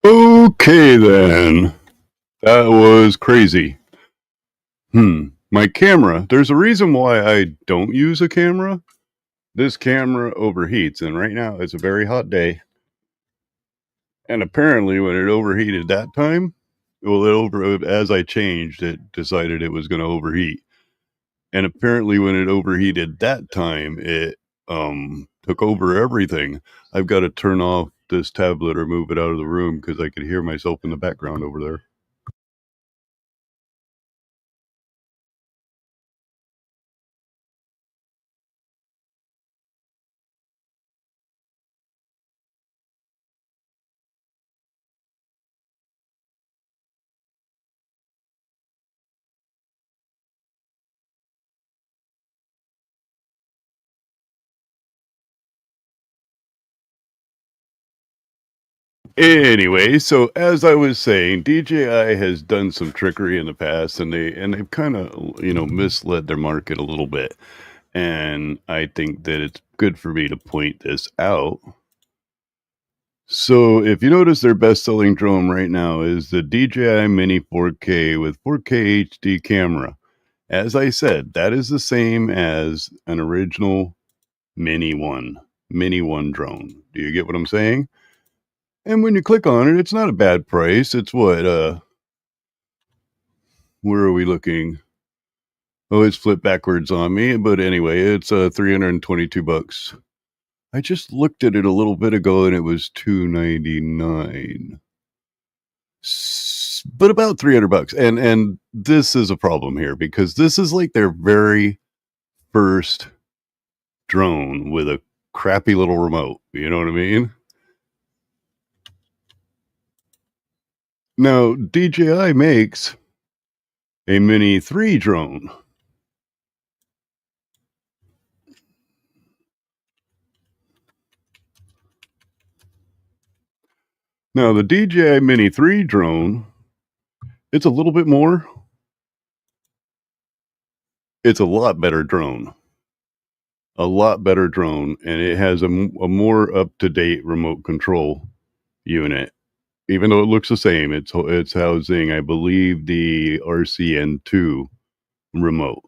Okay then. That was crazy. My camera. There's a reason why I don't use a camera. This camera overheats, and right now it's a very hot day. And apparently, when it overheated that time, as I changed, it decided it was going to overheat. And apparently, when it overheated that time, it took over everything. I've got to turn off this tablet or move it out of the room because I could hear myself in the background over there. Anyway, so as I was saying, DJI has done some trickery in the past, and they've kind of misled their market a little bit. And I think that it's good for me to point this out. So if you notice, their best-selling drone right now is the DJI Mini 4K with 4K HD camera. As I said, that is the same as an original Mini One drone. Do you get what I'm saying? And when you click on it, it's not a bad price. It's what where are we looking? Oh, it's flipped backwards on me, but anyway, it's $322. I just looked at it a little bit ago and it was $299. But about $300. And this is a problem here because this is like their very first drone with a crappy little remote. You know what I mean? Now, DJI makes a Mini 3 drone. Now, the DJI Mini 3 drone, it's a little bit more. It's a lot better drone. A lot better drone, and it has a more up-to-date remote control unit. Even though it looks the same, it's housing, I believe, the RCN2 remote.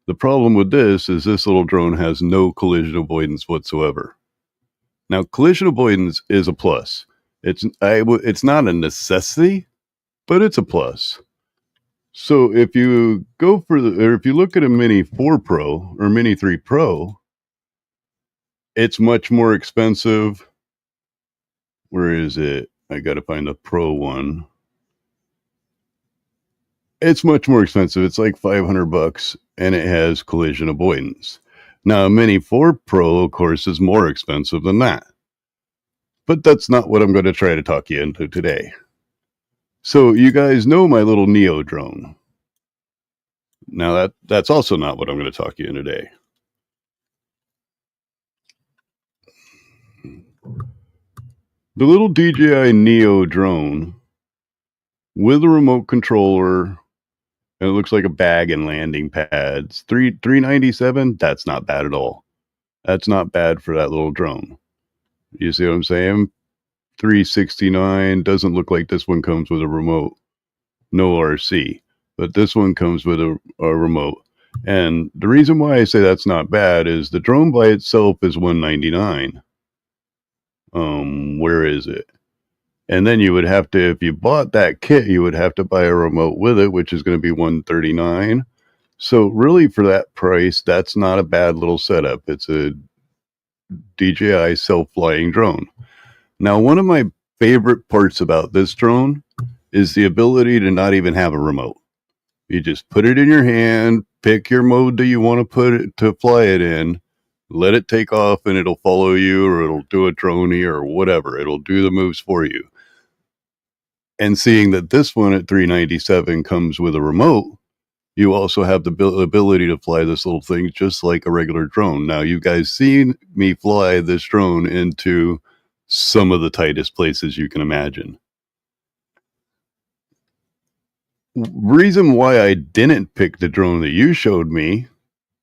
The problem with this is this little drone has no collision avoidance whatsoever. Now, collision avoidance is a plus. It's not a necessity, but it's a plus. So if you go or if you look at a Mini 4 Pro or Mini 3 Pro, it's much more expensive. Where is it? I got to find the Pro one. It's much more expensive. It's like $500 and it has collision avoidance. Now, a Mini 4 Pro, of course, is more expensive than that. But that's not what I'm going to try to talk you into today. So you guys know my little Neo drone. Now that's also not what I'm going to talk you into today. The little DJI Neo drone with a remote controller, and it looks like a bag and landing pads. $397. That's not bad at all. That's not bad for that little drone. You see what I'm saying? $369. Doesn't look like this one comes with a remote. No RC, but this one comes with a remote. And the reason why I say that's not bad is the drone by itself is $199. Where is it? And then you would have to, if you bought that kit, you would have to buy a remote with it, which is going to be $139. So really, for that price, that's not a bad little setup. It's a DJI self-flying drone. Now, one of my favorite parts about this drone is the ability to not even have a remote. You just put it in your hand, pick your mode that you want to put it to fly it in, let it take off, and it'll follow you, or it'll do a droney or whatever. It'll do the moves for you. And seeing that this one at $397 comes with a remote, you also have the ability to fly this little thing just like a regular drone. Now, you guys seen me fly this drone into some of the tightest places you can imagine. Reason why I didn't pick the drone that you showed me,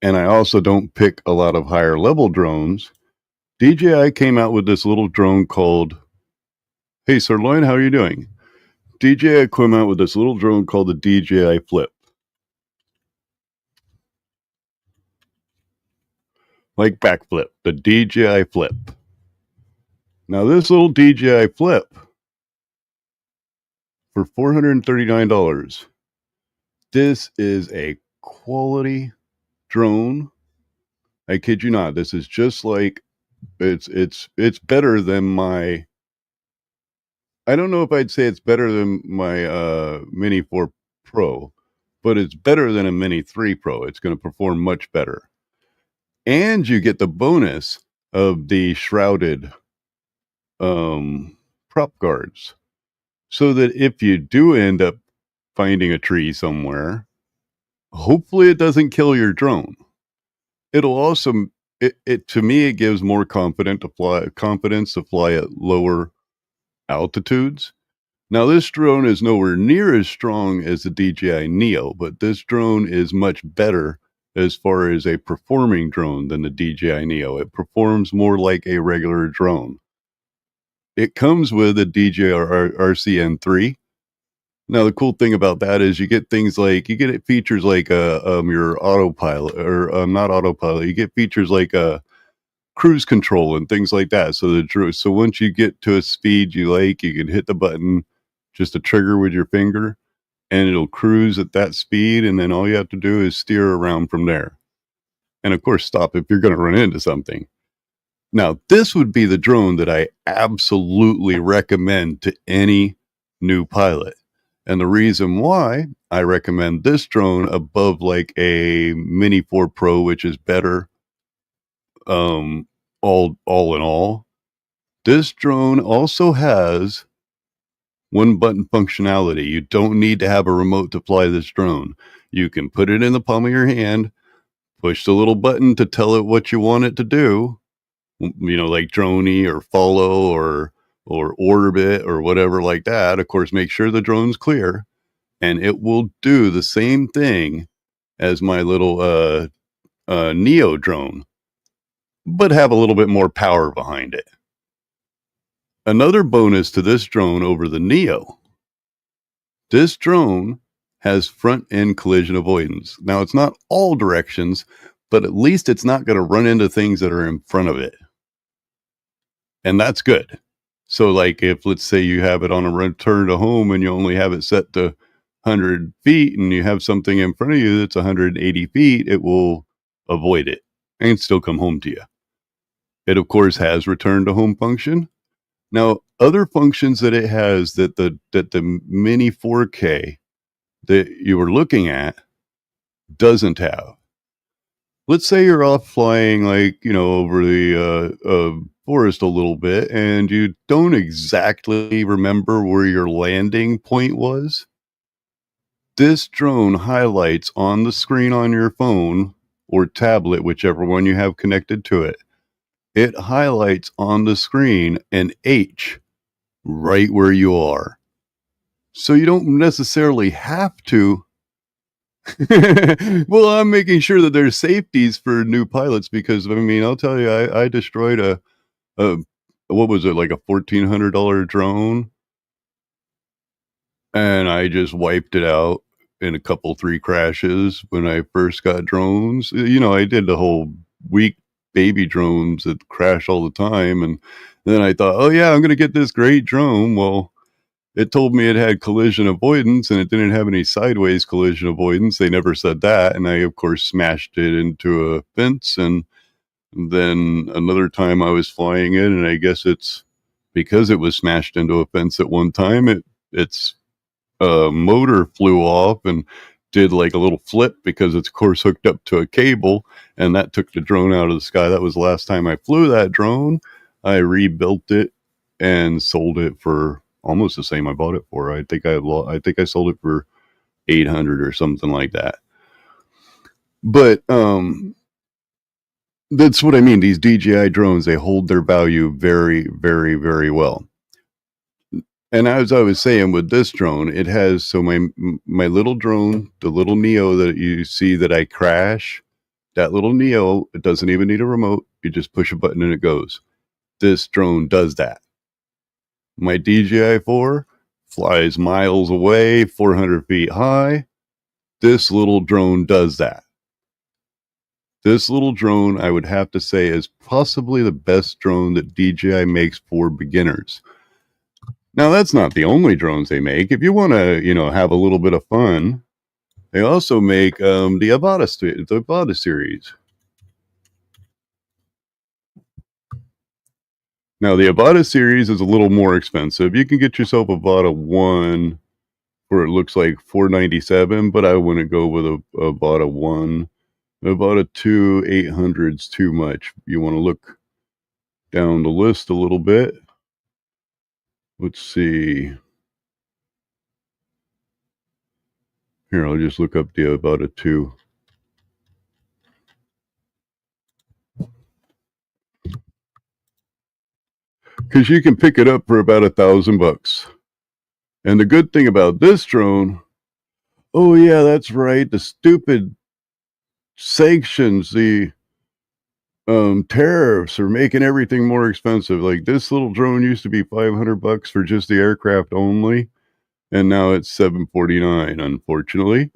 and I also don't pick a lot of higher level drones, DJI came out with this little drone called Hey, Sirloin, how are you doing? DJI came out with this little drone called the DJI Flip. Like backflip, the DJI Flip. Now, this little DJI Flip for $439. This is a quality drone. I kid you not. This is just like it's better than my. I don't know if I'd say it's better than my Mini 4 Pro, but it's better than a Mini 3 Pro. It's going to perform much better. And you get the bonus of the shrouded prop guards, so that if you do end up finding a tree somewhere, hopefully it doesn't kill your drone. It'll also it to me it gives more confidence to fly at lower altitudes. Now this drone is nowhere near as strong as the DJI Neo, but this drone is much better as far as a performing drone than the DJI Neo. It performs more like a regular drone. It comes with a DJI RCN3. Now the cool thing about that is you get things like features like your autopilot, or not autopilot. You get features like cruise control and things like that. So once you get to a speed you like, you can hit the button, just a trigger with your finger, and it'll cruise at that speed. And then all you have to do is steer around from there. And of course, stop if you're going to run into something. Now, this would be the drone that I absolutely recommend to any new pilot. And the reason why I recommend this drone above like a Mini 4 Pro, which is better, all in all, this drone also has one button functionality. You don't need to have a remote to fly this drone. You can put it in the palm of your hand, push the little button to tell it what you want it to do, like droney or follow or orbit or whatever like that. Of course, make sure the drone's clear, and it will do the same thing as my little Neo drone, but have a little bit more power behind it. Another bonus to this drone over the Neo, this drone has front end collision avoidance. Now, it's not all directions, but at least it's not going to run into things that are in front of it. And that's good. So like if, let's say you have it on a return to home and you only have it set to 100 feet and you have something in front of you that's 180 feet, it will avoid it and still come home to you. It, of course, has return to home function. Now, other functions that it has that the Mini 4K that you were looking at doesn't have. Let's say you're off flying, over the forest a little bit, and you don't exactly remember where your landing point was. This drone highlights on the screen on your phone or tablet, whichever one you have connected to it. It highlights on the screen an H right where you are. So you don't necessarily have to. Well, I'm making sure that there's safeties for new pilots, because I'll tell you, I destroyed a what was it, like a $1,400 drone, and I just wiped it out in a couple 3 crashes when I first got drones. I did the whole week baby drones that crash all the time, and then I thought, oh yeah, I'm gonna get this great drone. Well, it told me it had collision avoidance, and it didn't have any sideways collision avoidance. They never said that. And I, of course, smashed it into a fence. And then another time I was flying it, and I guess it's because it was smashed into a fence at one time, its motor flew off and did like a little flip, because it's, of course, hooked up to a cable, and that took the drone out of the sky. That was the last time I flew that drone. I rebuilt it and sold it for almost the same I bought it for. I think I sold it for 800 or something like that. But that's what I mean. These DJI drones, they hold their value very, very, very well. And as I was saying, with this drone, it has, so my little drone, the little Neo that you see that I crash, that little Neo, it doesn't even need a remote. You just push a button and it goes. This drone does that. My DJI 4 flies miles away, 400 feet high. This little drone does that. This little drone, I would have to say, is possibly the best drone that DJI makes for beginners. Now, that's not the only drones they make. If you want to, have a little bit of fun, they also make the Avata series. Now, the Avata series is a little more expensive. You can get yourself a Avata 1 for it looks like $497, but I wouldn't go with a Avata 1. Avata 2, 800 is too much. You want to look down the list a little bit. Let's see. Here, I'll just look up the Avata 2. Because you can pick it up for about $1,000. And the good thing about this drone, oh yeah, that's right, the stupid sanctions, the tariffs are making everything more expensive. Like this little drone used to be $500 for just the aircraft only, and now it's $749, unfortunately.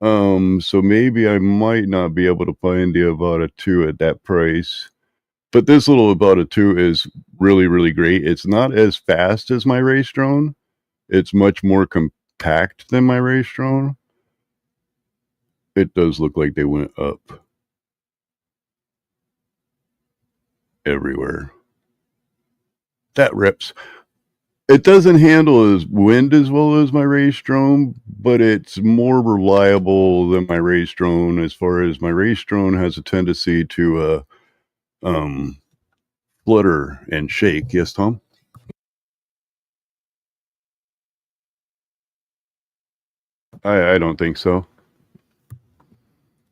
So maybe I might not be able to find the Avata 2 at that price. But this little Avata 2 is really, really great. It's not as fast as my race drone. It's much more compact than my race drone. It does look like they went up everywhere. That rips. It doesn't handle as wind as well as my race drone, but it's more reliable than my race drone. As far as my race drone has a tendency to flutter and shake. Yes, Tom? I don't think so.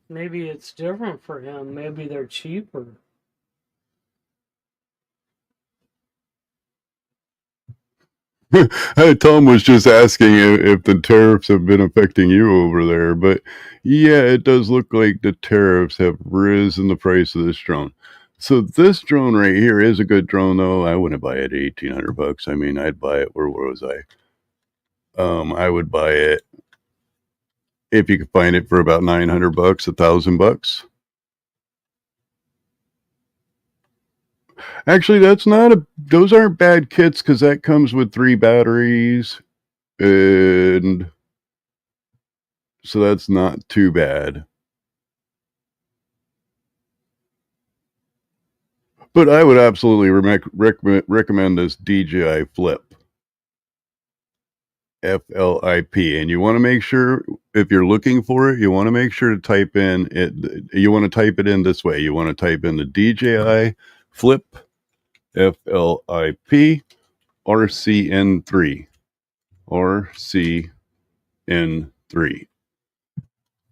Maybe it's different for him. Maybe they're cheaper. Tom was just asking if the tariffs have been affecting you over there, but yeah, it does look like the tariffs have risen the price of this drone. So this drone right here is a good drone, though. I wouldn't buy it at $1,800. I mean, I'd buy it. Where was I? I would buy it if you could find it for about $900, $1,000. Actually, that's not a. Those aren't bad kits because that comes with 3 batteries, and so that's not too bad. But I would absolutely recommend this DJI Flip. FLIP. And you want to make sure, if you're looking for it, you want to make sure to type in it. You want to type it in this way. You want to type in the DJI Flip, FLIP, RCN3. RCN3.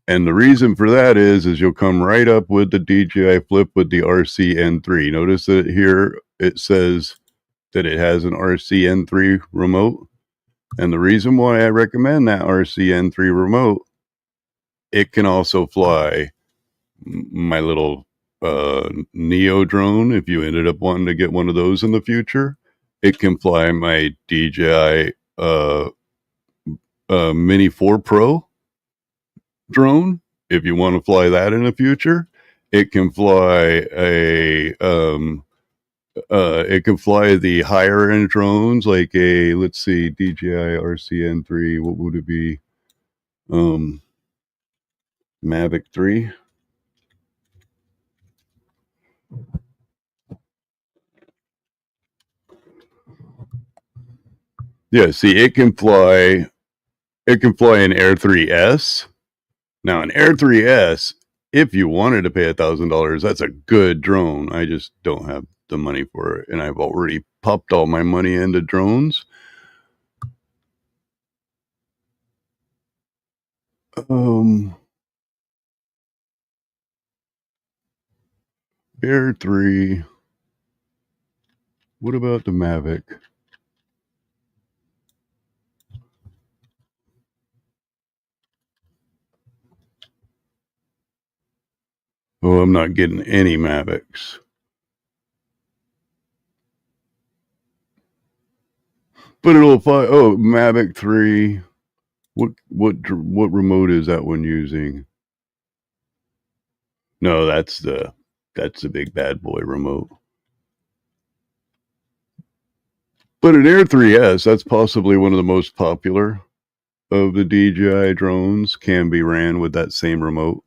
And the reason for that is you'll come right up with the DJI Flip with the RCN3. Notice that here it says that it has an RCN3 remote. And the reason why I recommend that RCN3 remote, it can also fly my little Neo drone. If you ended up wanting to get one of those in the future, it can fly my DJI Mini 4 Pro drone. If you want to fly that in the future, it can fly it can fly the higher end drones like a, let's see, DJI RCN3. What would it be? Mavic 3. Yeah, see, it can fly an Air 3S. Now, an Air 3S, if you wanted to pay $1,000, that's a good drone. I just don't have the money for it, and I've already popped all my money into drones. Air 3. What about the Mavic? Oh, I'm not getting any Mavics. But it'll fly. Oh, Mavic 3. What remote is that one using? No, that's the big bad boy remote. But an Air 3S, that's possibly one of the most popular of the DJI drones, can be ran with that same remote.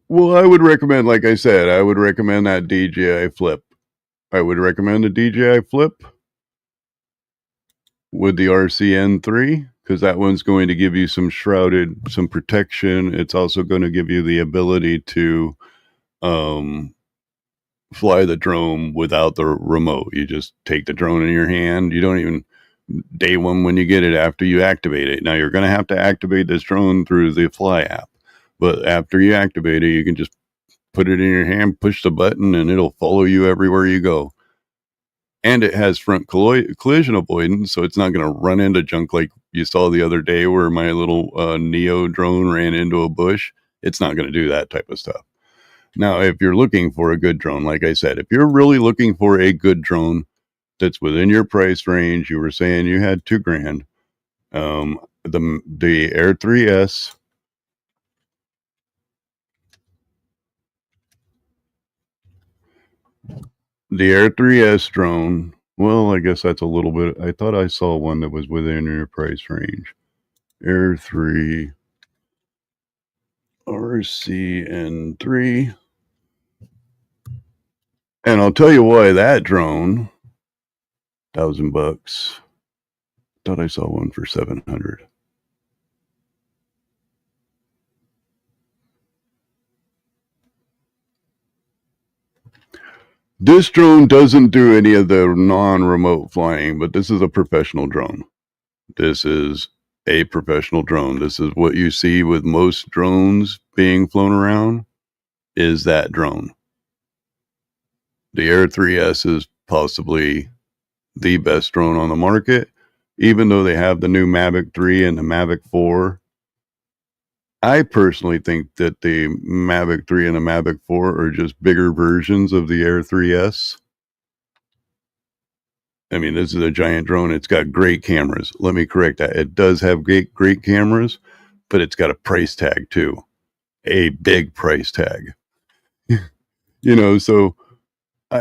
Well, I would recommend, like I said, I would recommend that DJI Flip. I would recommend the DJI Flip with the RCN3 because that one's going to give you some protection. It's also going to give you the ability to fly the drone without the remote. You just take the drone in your hand. You don't even day one when you get it after you activate it. Now you're going to have to activate this drone through the Fly app, but after you activate it, you can just put it in your hand, push the button, and it'll follow you everywhere you go. And it has front collision avoidance, so it's not going to run into junk like you saw the other day where my little Neo drone ran into a bush. It's not going to do that type of stuff. Now, if you're looking for a good drone, like I said, if you're really looking for a good drone that's within your price range, you were saying you had $2,000. The Air 3S, the Air 3S drone. Well, I guess that's a little bit. I thought I saw one that was within your price range. Air 3 RCN3. And I'll tell you why that drone, $1,000. Thought I saw one for 700. This drone doesn't do any of the non-remote flying, but this is a professional drone. This is a professional drone. This is what you see with most drones being flown around, is that drone. The Air 3S is possibly the best drone on the market, even though they have the new Mavic 3 and the Mavic 4. I personally think that the Mavic 3 and the Mavic 4 are just bigger versions of the Air 3S. I mean, this is a giant drone. It's got great cameras. Let me correct that. It does have great cameras, but it's got a price tag too. A big price tag. So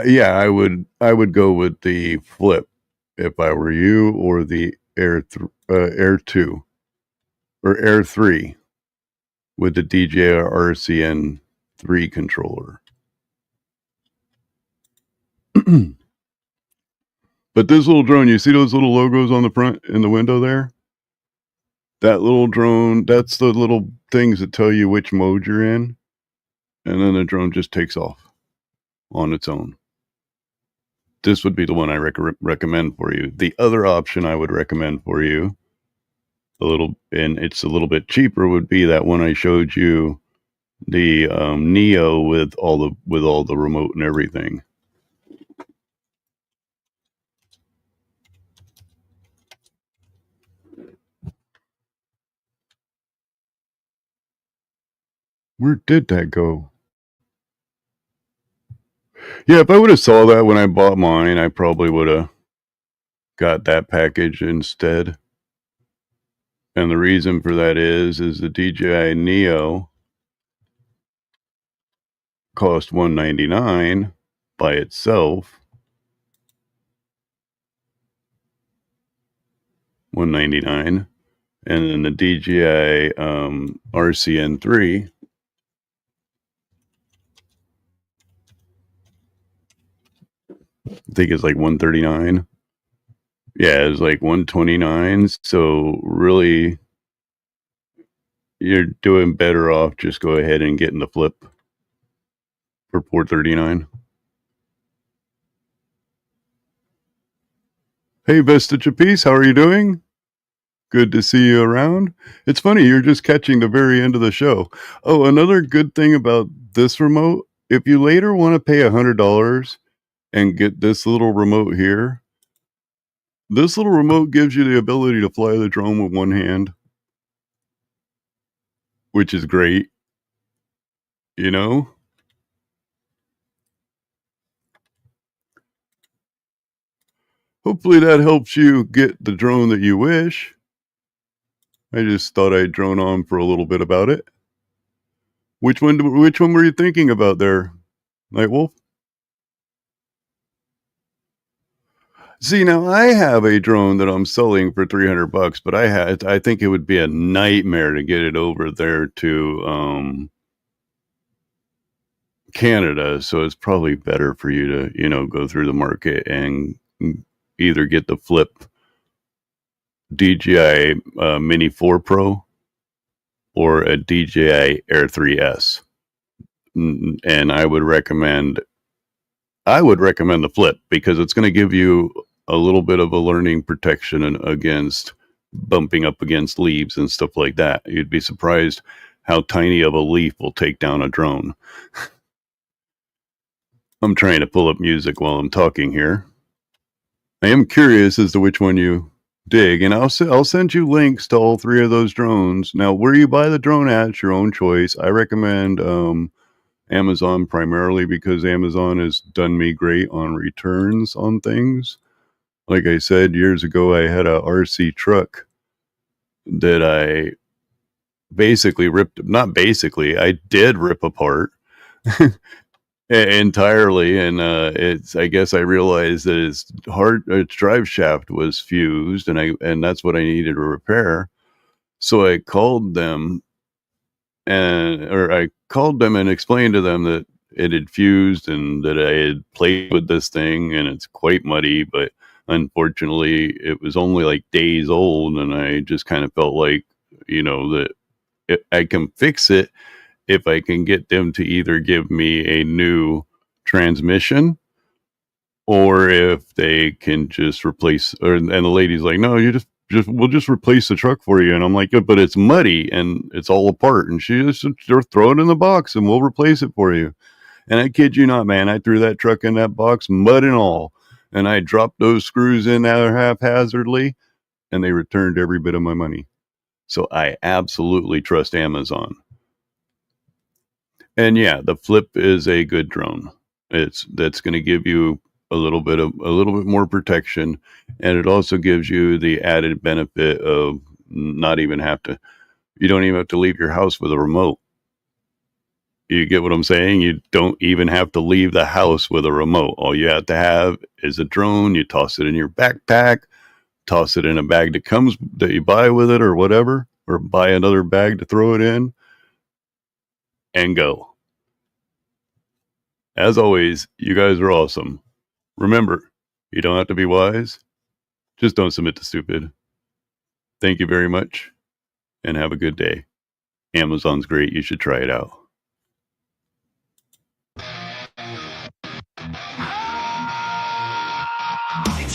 yeah, I would go with the Flip if I were you, or the Air 2 or Air 3 with the DJI RCN 3 controller. But this little drone, you see those little logos on the front in the window there? That little drone, that's the little things that tell you which mode you're in. And then the drone just takes off on its own. This would be the one I recommend for you. The other option I would recommend for you, and it's a little bit cheaper, would be that one I showed you, the Neo with all the remote and everything. Where did that go? Yeah, if I would have saw that when I bought mine, I probably would have got that package instead. And the reason for that is the DJI Neo cost $199 by itself. $199, and then the DJI RCN3 I think it's like $139. Yeah, it's like $129. So really, you're doing better off just go ahead and getting the Flip for $439. Hey, Vista Chapice, how are you doing? Good to see you around. It's funny, you're just catching the very end of the show. Oh, another good thing about this remote, if you later want to pay $100 and get this little remote here, this little remote gives you the ability to fly the drone with one hand, which is great. you know? Hopefully that helps you get the drone that you wish. I just thought I'd drone on for a little bit about it. Which one were you thinking about there, Nightwolf? See, now I have a drone that I'm selling for $300, but I think it would be a nightmare to get it over there to Canada, so it's probably better for you to, go through the market and either get the Flip DJI Mini 4 Pro or a DJI Air 3S. And I would recommend the Flip because it's going to give you a little bit of a learning protection against bumping up against leaves and stuff like that. You'd be surprised how tiny of a leaf will take down a drone. I'm trying to pull up music while I'm talking here. I am curious as to which one you dig, and I'll send you links to all three of those drones. Now, where you buy the drone at, it's your own choice. I recommend Amazon primarily because Amazon has done me great on returns on things. Like I said, years ago, I had a RC truck that I I did rip apart entirely. And I guess I realized that its drive shaft was fused and that's what I needed to repair. So I called them and explained to them that it had fused and that I had played with this thing and it's quite muddy, but unfortunately it was only like days old. And I just kind of felt like, that I can fix it if I can get them to either give me a new transmission or if they can just replace, and the lady's like, no, we'll just replace the truck for you. And I'm like, but it's muddy and it's all apart. And she just throw it in the box and we'll replace it for you. And I kid you not, man, I threw that truck in that box, mud and all. And I dropped those screws in there haphazardly and they returned every bit of my money. So I absolutely trust Amazon. And yeah, the Flip is a good drone. That's going to give you a little bit more protection, and it also gives you the added benefit of you don't even have to leave your house with a remote. You get what I'm saying? You don't even have to leave the house with a remote. All you have to have is a drone. You toss it in your backpack, toss it in a bag that you buy with it or whatever, or buy another bag to throw it in and go. As always, you guys are awesome. Remember, you don't have to be wise. Just don't submit to stupid. Thank you very much and have a good day. Amazon's great. You should try it out.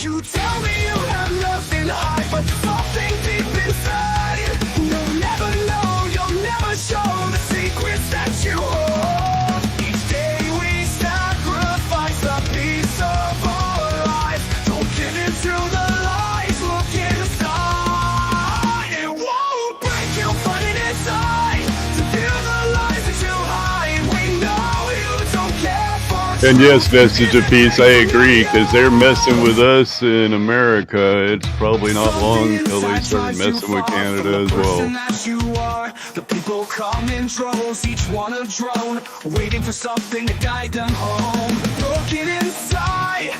You tell me you have nothing to hide, but something deep inside. You'll never know, you'll never show the secrets that you hold. Each day we sacrifice a piece of our life. Don't give in to the lies, look inside. It won't break you, but it inside. To feel the lies that you hide. We know you don't care for. And yes, Vestige of Peace, I agree, because they're messing with us in America. It's probably not long until they start messing with Canada as well. The people come in droves, each one a drone, waiting for something to guide them home. Broken inside,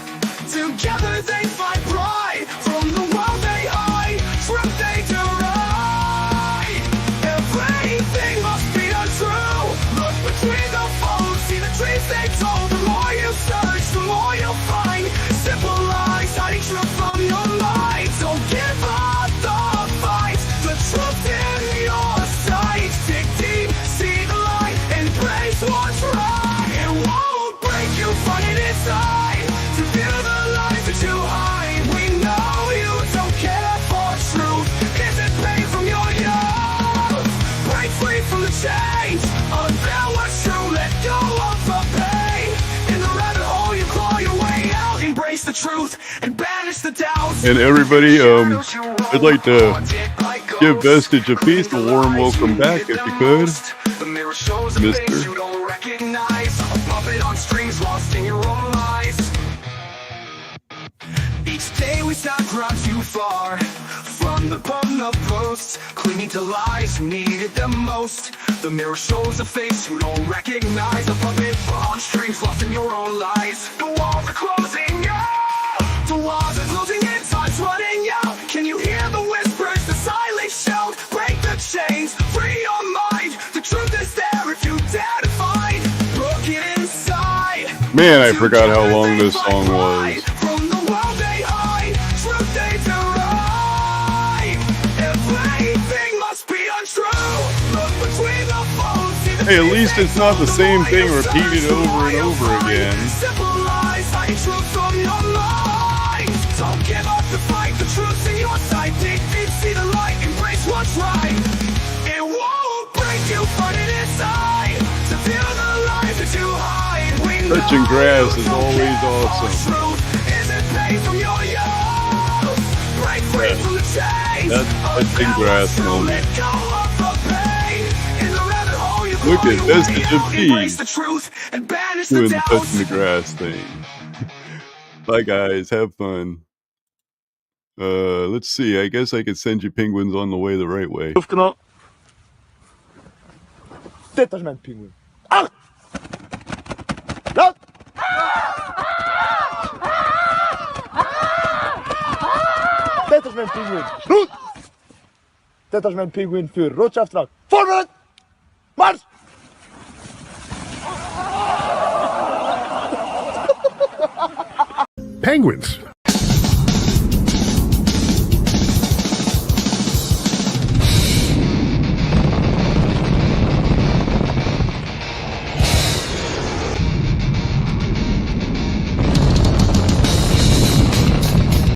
together they find pride. From the world they hide, truth they deride. Everything must be untrue. Look between the folds, see the dreams they told. The more you search, the more you'll find. Simple lies hiding truth from your mind. Don't give up the fight. The truth in your sight. Dig deep, see the light, embrace what's right. It won't break you, find it inside. To feel the lies that you hide. We know you don't care for truth. Is it pain from your youth? Break free from the chains. Unveil what's true. Let go of the pain. In the rabbit hole you claw your way out. Embrace the truth and banish the doubts. And everybody, I'd like to give Vestige of Peace a warm welcome back if you could, Mr. you'll recognize. A puppet on strings lost in your own lies. Each day we got too far from the bottom of post, clinging to lies who need it the most. The mirror shows a face you don't recognize. A puppet on strings lost in your own lies. The walls are closing out. The walls are closing in, time's running out. Can you hear the whispers, the silence shout? Break the chains, free your mind. The truth is there if you dare to find. Look it inside. Man, I forgot how long this song was. From the world they hide, truth they deride. Everything must be untrue. Look between the folds. Hey, at least it's not the same thing repeated over and over again. Simple lies, hiding truth from your mind. Don't give up the fight, the truth's in your sight. Dig deep, see the light, embrace what's right. It won't break you, but it is inside. To feel the lies that you hide. Touching grass is always awesome. That's touching grass moment. Look at this, it's a bee doing the touching the grass thing. Bye guys, have fun. Let's see, I guess I could send you penguins on the way the right way. Dit is mijn pinguïn. Ach! Laat! Dit is mijn pinguïn. Roet! Dit is mijn pinguïn voor rotsaftrag. Voorbereid! Mars! Penguins